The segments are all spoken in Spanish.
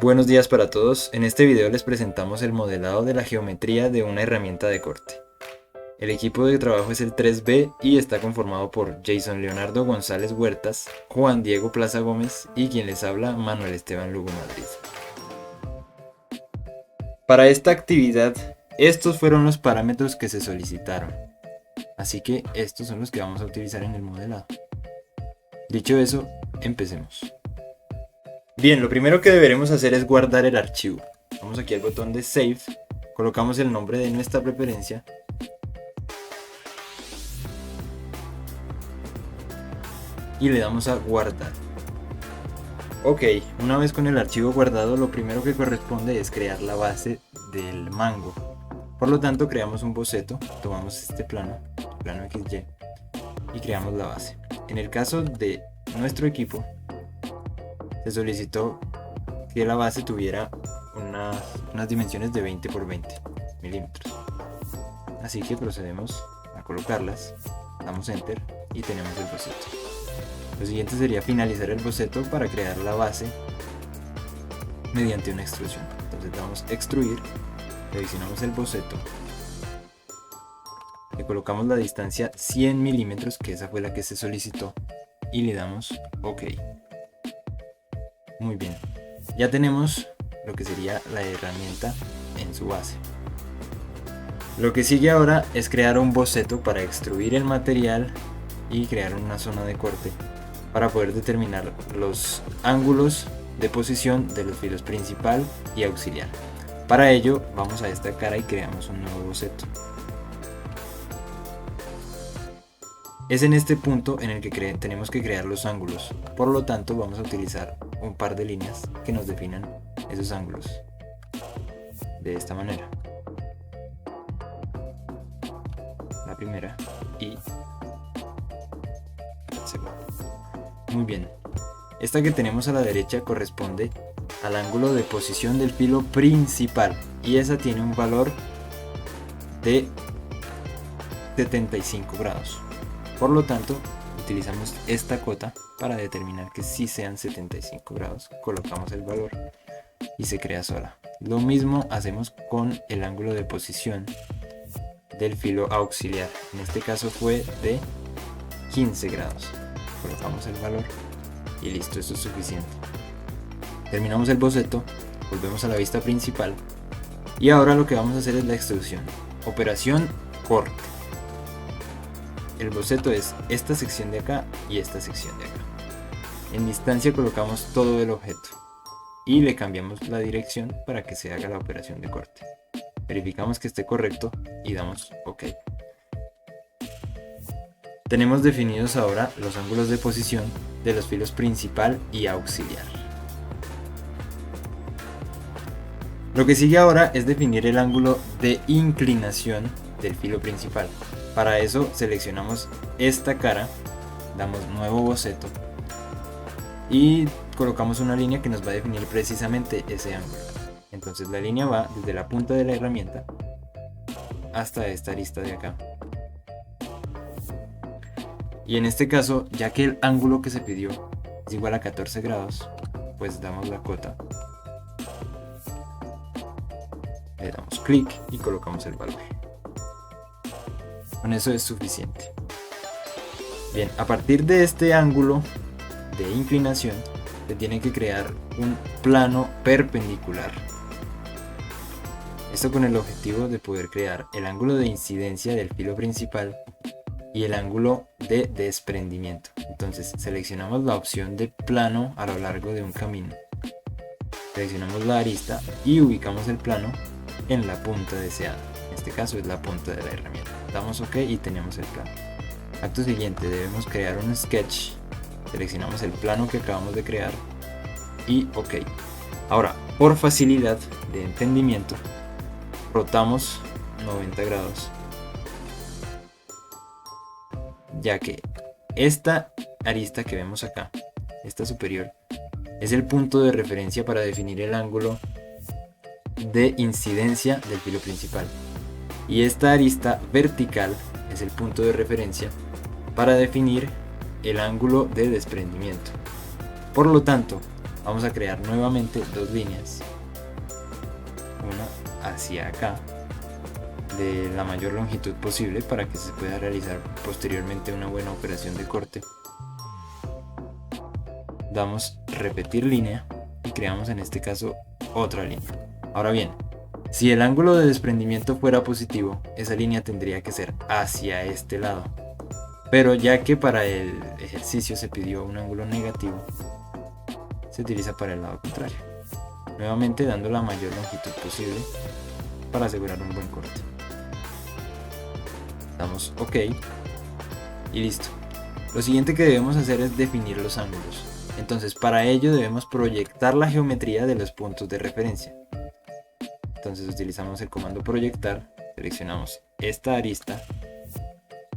Buenos días para todos. En este video les presentamos el modelado de la geometría de una herramienta de corte. El equipo de trabajo es el 3B y está conformado por Jason Leonardo González Huertas, Juan Diego Plaza Gómez y quien les habla, Manuel Esteban Lugo Madrid. Para esta actividad, estos fueron los parámetros que se solicitaron. Así que estos son los que vamos a utilizar en el modelado. Dicho eso, empecemos. Bien, lo primero que deberemos hacer es guardar el archivo. Vamos aquí al botón de Save, colocamos el nombre de nuestra preferencia y le damos a guardar. Ok, una vez con el archivo guardado, lo primero que corresponde es crear la base del mango. Por lo tanto, creamos un boceto, tomamos este plano XY, y creamos la base. En el caso de nuestro equipo, se solicitó que la base tuviera unas dimensiones de 20 por 20 milímetros. Así que procedemos a colocarlas, damos Enter y tenemos el boceto. Lo siguiente sería finalizar el boceto para crear la base mediante una extrusión. Entonces damos Extruir, seleccionamos el boceto, le colocamos la distancia 100 milímetros, que esa fue la que se solicitó, y le damos OK. Muy bien, ya tenemos lo que sería la herramienta en su base. Lo que sigue ahora es crear un boceto para extruir el material y crear una zona de corte para poder determinar los ángulos de posición de los filos principal y auxiliar. Para ello vamos a esta cara y creamos un nuevo boceto. Es en este punto en el que tenemos que crear los ángulos, por lo tanto vamos a utilizar un par de líneas que nos definan esos ángulos de esta manera. La primera y la segunda. Muy bien, esta que tenemos a la derecha corresponde al ángulo de posición del filo principal y esa tiene un valor de 75 grados. Por lo tanto, utilizamos esta cota para determinar que sí sean 75 grados. Colocamos el valor y se crea sola. Lo mismo hacemos con el ángulo de posición del filo auxiliar. En este caso fue de 15 grados. Colocamos el valor y listo, esto es suficiente. Terminamos el boceto, volvemos a la vista principal y ahora lo que vamos a hacer es la extrusión. Operación corte. El boceto es esta sección de acá y esta sección de acá. En distancia colocamos todo el objeto y le cambiamos la dirección para que se haga la operación de corte. Verificamos que esté correcto y damos OK. Tenemos definidos ahora los ángulos de posición de los filos principal y auxiliar. Lo que sigue ahora es definir el ángulo de inclinación del filo principal. Para eso seleccionamos esta cara, damos nuevo boceto y colocamos una línea que nos va a definir precisamente ese ángulo. Entonces la línea va desde la punta de la herramienta hasta esta arista de acá. Y en este caso, ya que el ángulo que se pidió es igual a 14 grados, pues damos la cota, le damos clic y colocamos el valor. Con eso es suficiente. Bien, a partir de este ángulo de inclinación se tiene que crear un plano perpendicular. Esto con el objetivo de poder crear el ángulo de incidencia del filo principal y el ángulo de desprendimiento. Entonces seleccionamos la opción de plano a lo largo de un camino. Seleccionamos la arista y ubicamos el plano en la punta deseada. En este caso es la punta de la herramienta. Damos OK y tenemos el plano. Acto siguiente debemos crear un sketch. Seleccionamos el plano que acabamos de crear y OK. Ahora, por facilidad de entendimiento, rotamos 90 grados, ya que esta arista que vemos acá, esta superior, es el punto de referencia para definir el ángulo de incidencia del filo principal. Y esta arista vertical es el punto de referencia para definir el ángulo de desprendimiento. Por lo tanto, vamos a crear nuevamente dos líneas, una hacia acá de la mayor longitud posible para que se pueda realizar posteriormente una buena operación de corte. Damos repetir línea y creamos en este caso otra línea. Ahora bien, si el ángulo de desprendimiento fuera positivo, esa línea tendría que ser hacia este lado, pero ya que para el ejercicio se pidió un ángulo negativo, se utiliza para el lado contrario, nuevamente dando la mayor longitud posible para asegurar un buen corte. Damos OK y listo. Lo siguiente que debemos hacer es definir los ángulos. Entonces para ello debemos proyectar la geometría de los puntos de referencia. Entonces utilizamos el comando proyectar, seleccionamos esta arista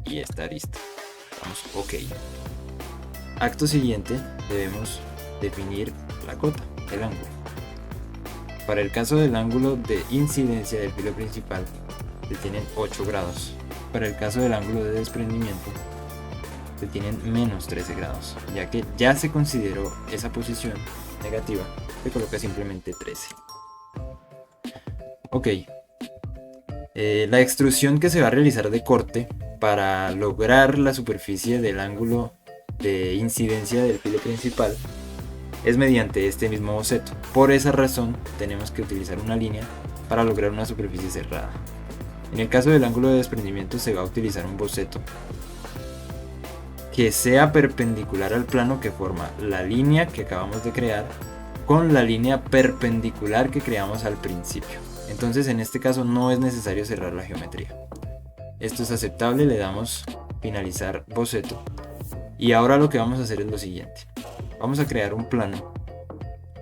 y esta arista. Damos OK. Acto siguiente debemos definir la cota, el ángulo. Para el caso del ángulo de incidencia del filo principal se tienen 8 grados. Para el caso del ángulo de desprendimiento se tienen menos 13 grados, ya que ya se consideró esa posición negativa, se coloca simplemente 13. Ok, la extrusión que se va a realizar de corte para lograr la superficie del ángulo de incidencia del filo principal es mediante este mismo boceto. Por esa razón tenemos que utilizar una línea para lograr una superficie cerrada. En el caso del ángulo de desprendimiento se va a utilizar un boceto que sea perpendicular al plano que forma la línea que acabamos de crear con la línea perpendicular que creamos al principio. Entonces en este caso no es necesario cerrar la geometría. Esto es aceptable, le damos finalizar boceto. Y ahora lo que vamos a hacer es lo siguiente. Vamos a crear un plano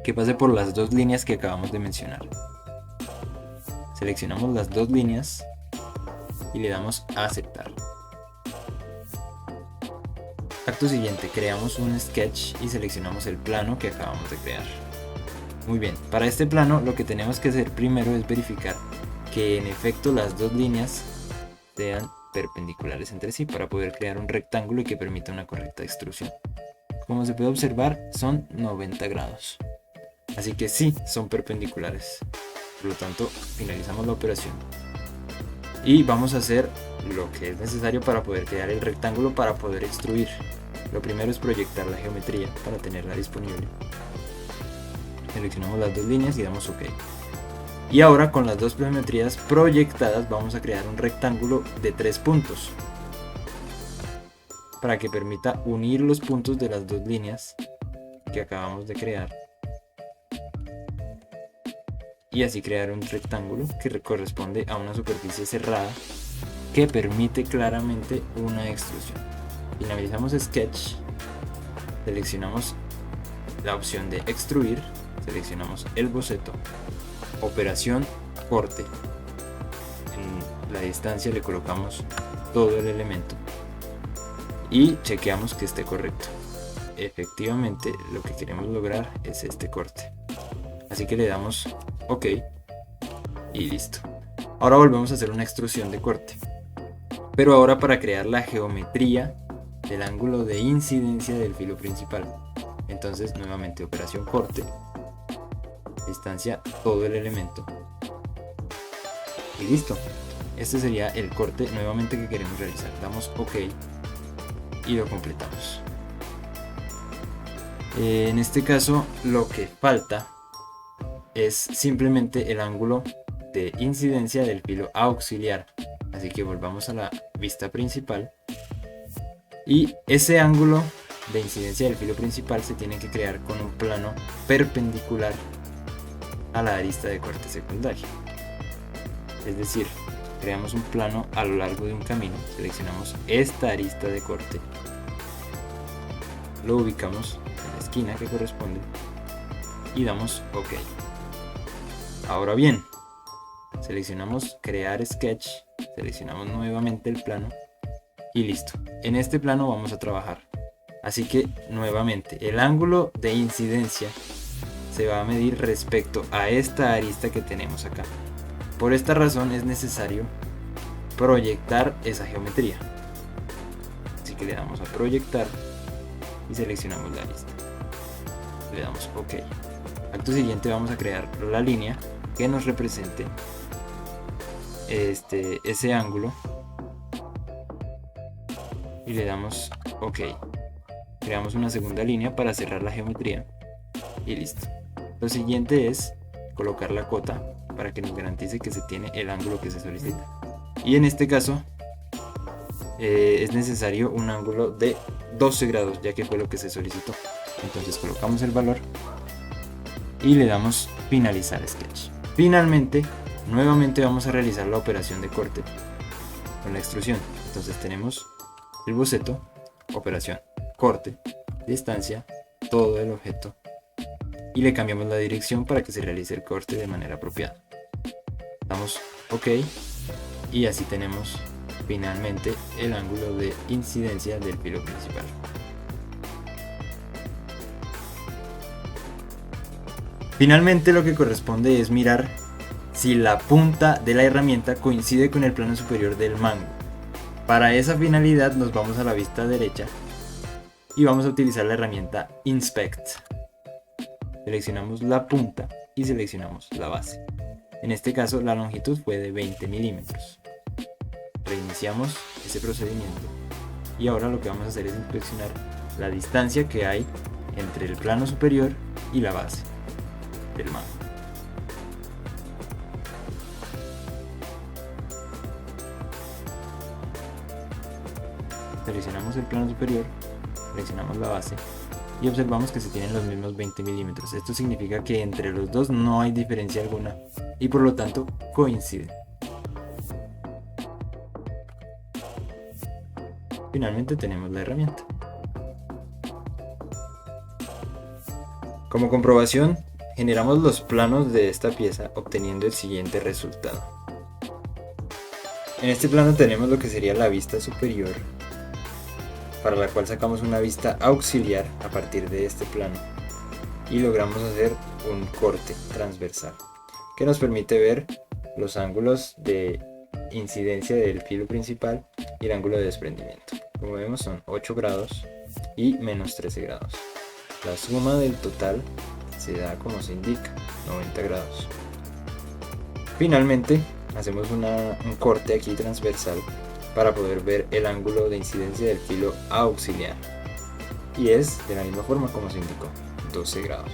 que pase por las dos líneas que acabamos de mencionar. Seleccionamos las dos líneas y le damos a aceptar. Acto siguiente, creamos un sketch y seleccionamos el plano que acabamos de crear. Muy bien, para este plano lo que tenemos que hacer primero es verificar que en efecto las dos líneas sean perpendiculares entre sí para poder crear un rectángulo y que permita una correcta extrusión. Como se puede observar, son 90 grados. Así que sí, son perpendiculares. Por lo tanto, finalizamos la operación. Y vamos a hacer lo que es necesario para poder crear el rectángulo para poder extruir. Lo primero es proyectar la geometría para tenerla disponible. Seleccionamos las dos líneas y damos OK. Y ahora con las dos geometrías proyectadas vamos a crear un rectángulo de 3 puntos para que permita unir los puntos de las dos líneas que acabamos de crear y así crear un rectángulo que corresponde a una superficie cerrada que permite claramente una extrusión. Finalizamos Sketch, seleccionamos la opción de extruir, seleccionamos el boceto, operación corte. En la distancia le colocamos todo el elemento y chequeamos que esté correcto. Efectivamente lo que queremos lograr es este corte, así que le damos OK y listo. Ahora volvemos a hacer una extrusión de corte, pero ahora para crear la geometría del ángulo de incidencia del filo principal. Entonces nuevamente operación corte, distancia todo el elemento y listo. Este sería el corte nuevamente que queremos realizar. Damos OK y lo completamos. En este caso lo que falta es simplemente el ángulo de incidencia del filo auxiliar, así que volvamos a la vista principal y ese ángulo de incidencia del filo principal se tiene que crear con un plano perpendicular a la arista de corte secundaria. Es decir, creamos un plano a lo largo de un camino, seleccionamos esta arista de corte, lo ubicamos en la esquina que corresponde y damos OK. Ahora bien, seleccionamos crear sketch, seleccionamos nuevamente el plano y listo. En este plano vamos a trabajar. Así que nuevamente el ángulo de incidencia se va a medir respecto a esta arista que tenemos acá. Por esta razón es necesario proyectar esa geometría. Así que le damos a proyectar y seleccionamos la arista. le damos OK. Acto siguiente vamos a crear la línea que nos represente ese ángulo y le damos OK. Creamos una segunda línea para cerrar la geometría y listo. Lo siguiente es colocar la cota para que nos garantice que se tiene el ángulo que se solicita. Y en este caso es necesario un ángulo de 12 grados, ya que fue lo que se solicitó. Entonces colocamos el valor y le damos finalizar sketch. Finalmente, nuevamente vamos a realizar la operación de corte con la extrusión. Entonces tenemos el boceto, operación, corte, distancia, todo el objeto, y le cambiamos la dirección para que se realice el corte de manera apropiada. Damos OK y así tenemos finalmente el ángulo de incidencia del filo principal. Finalmente lo que corresponde es mirar si la punta de la herramienta coincide con el plano superior del mango. Para esa finalidad nos vamos a la vista derecha y vamos a utilizar la herramienta Inspect. Seleccionamos la punta y seleccionamos la base. En este caso la longitud fue de 20 milímetros. Reiniciamos ese procedimiento y ahora lo que vamos a hacer es inspeccionar la distancia que hay entre el plano superior y la base del mango. Seleccionamos el plano superior, seleccionamos la base y observamos que se tienen los mismos 20 milímetros. Esto significa que entre los dos no hay diferencia alguna y por lo tanto coinciden. Finalmente tenemos la herramienta. Como comprobación, generamos los planos de esta pieza obteniendo el siguiente resultado. En este plano tenemos lo que sería la vista superior, para la cual sacamos una vista auxiliar a partir de este plano y logramos hacer un corte transversal que nos permite ver los ángulos de incidencia del filo principal y el ángulo de desprendimiento. Como vemos son 8 grados y menos 13 grados. La suma del total se da como se indica, 90 grados. Finalmente hacemos un corte aquí transversal para poder ver el ángulo de incidencia del filo auxiliar y es de la misma forma como se indicó, 12 grados.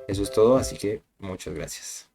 Eso es todo, así que muchas gracias.